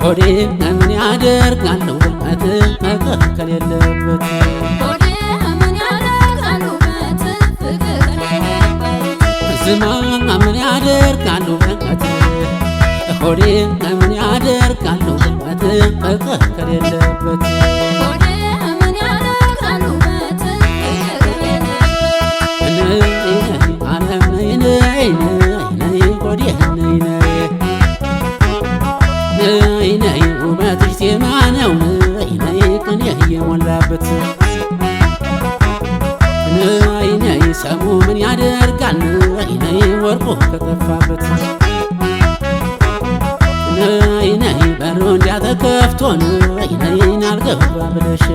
ሆዴ ምን ያደርጋል ውበት ፍቅር የለበት ዝማ ምን ያደርጋል ውበት ሆዴ ምን ያደርጋል ውበት ፍቅር የለበት ውበትሽ ዜማ ነው ቅኔ የሞላበት ሰሙ ምን ያደርጋል ወርቁ ከጠፋበት በሩ እንዲያተከፍቶ አልገባ ብለሽ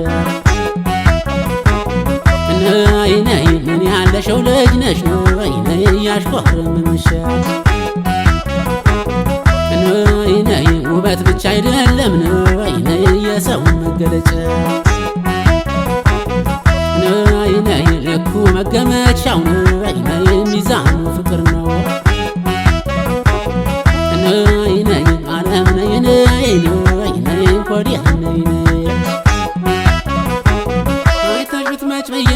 ምን ያለሽው ልጅ ነሽ ያሽኮረምምሽ ውበት ብቻ አይደለም የሰው መገለጫ ልኩ መገመቻው ሚዛኑ ፍቅር ነው ዓለም ኮዲያ አይተሽ ብትመጭ ብዬ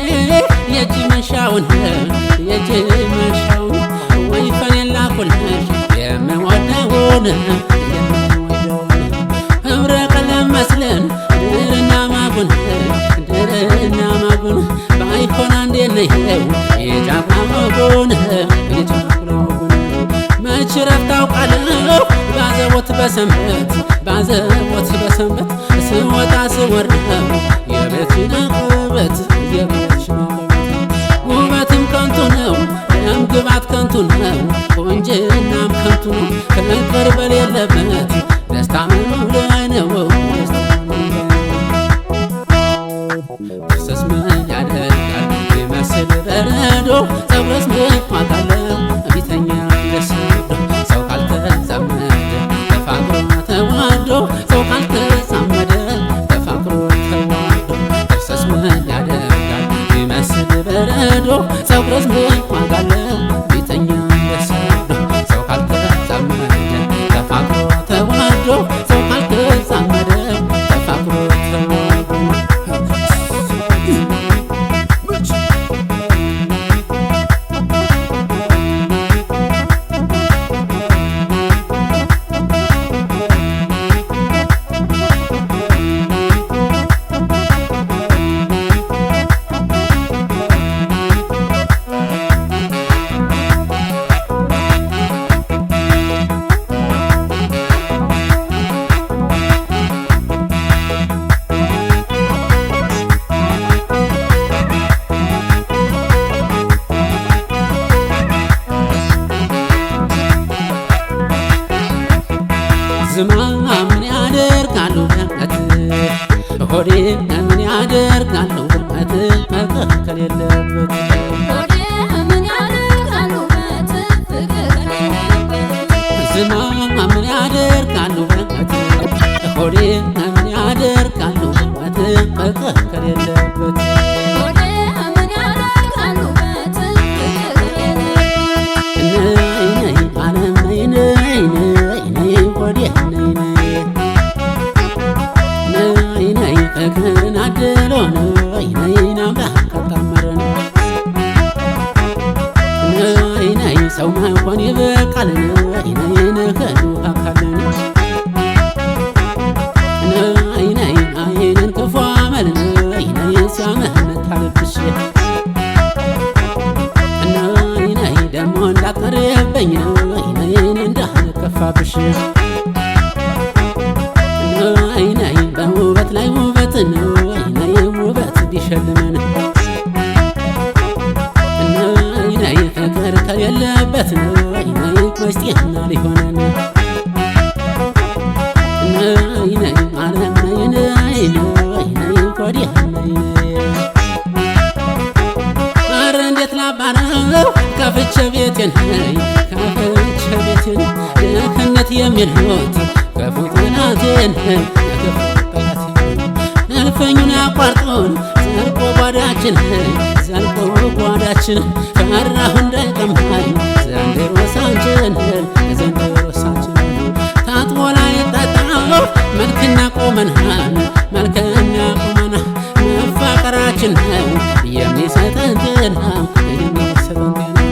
የእጅ መንሻውን ወይፈኔን ላኩልሽ የምወደውን ህብረ ቀለም መስለን ድርና ማጉን ባይሆን አንዴት ነይው የጫፍና ወጉን መች ረፍት አውቃለሁ ባዘቦት በሰንበት ስወጣ ስወርደው የቤትሽን ውበት ውበትም ከንቱ ነው ደም ግባት ከንቱ ነው ቆንጅናም ከንቱ ነው ከንፈር በሌለበት ደስታ ምን ላይ ነው ፍሰስ ምን ያደርጋል ይመስል በረዶ ፀጉርስ ምን ዋጋ አለው ቢተኛ ደስዶ ሰው ካልተዛመደ ተፋቅሮ ተዋዶ ሰው ካልተዛመደ ተፋቅሮ ተዋዶ ፍሰስ ምን ያደርጋል ይመስል በረዶ ፀጉርስ ምን ዋጋ አለው ቢተኛ ደስዶ ሰው ካልተዛመደ ተፋቅሮ ተዋዶ ሰው ካልተዛመደ ተፋቅሮ ተዋዶ ዝማ ምን ያደርጋል ውበት ሆዴ ምን ያደርጋል ውበት ፍቅር የለበት ዝማ ምን ያደርጋል ውበት ሆዴ ምን ያደርጋል ውበት ፍቅር የለበት ፍቅርን አድሎ አምላክ ካጣመረን ሰው መሆን ይበቃል ከዱ አካለን አይንን ክፉ አመል ሲያመህነት አለብሽ ደሞ እንዳትቀርብኝ እንዳልከፋብሽ በውበት ላይ ውበት ውበት ቢሸልመን ፍቅር ከሌለበት መስጤና ሊሆነን ዓለም ኮዲያ ኧረ እንዴት ላባረው ከፍቼ ቤቴን ድህነት የሚል ሕይወት ከፉትናቴን እልፍኙን አቋርጦን ዘልቆ ጓዳችን ፈራሁ እንዳይቀማኝ ዘንድሮ ሳንችን ታጥቦ ላይ ጠጣው መልክና ቁመና መልክና ቁመና መፋቀራችን ነው የሚሰጠን ጤና የሚሰጠን ጤና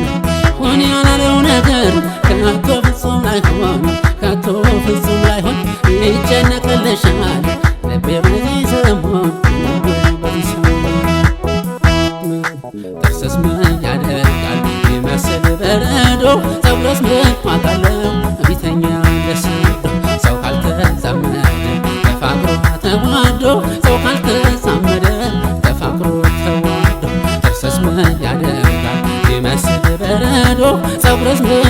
ሆን ያላለው ነገር ከቶ ፍጹም ላይሆን ከቶ ፍጹም ላይሆን ይጨነቅልሻል ልቤ በዚህ ሰሞን በዚህ ሰሞን ጥርስስ ምን ያደርጋል ይመስል በረዶ ፀጉርስ ምን ማቃለው ቢተኛ ደስዶ ሰው ካልተዛመደ ተፋቅሮ ተዋዶ ሰው ካልተዛመደ ተፋቅሮ ተዋዶ ጥርስስ ምን ያደርጋል ይመስል በረዶ ፀጉርስ ምን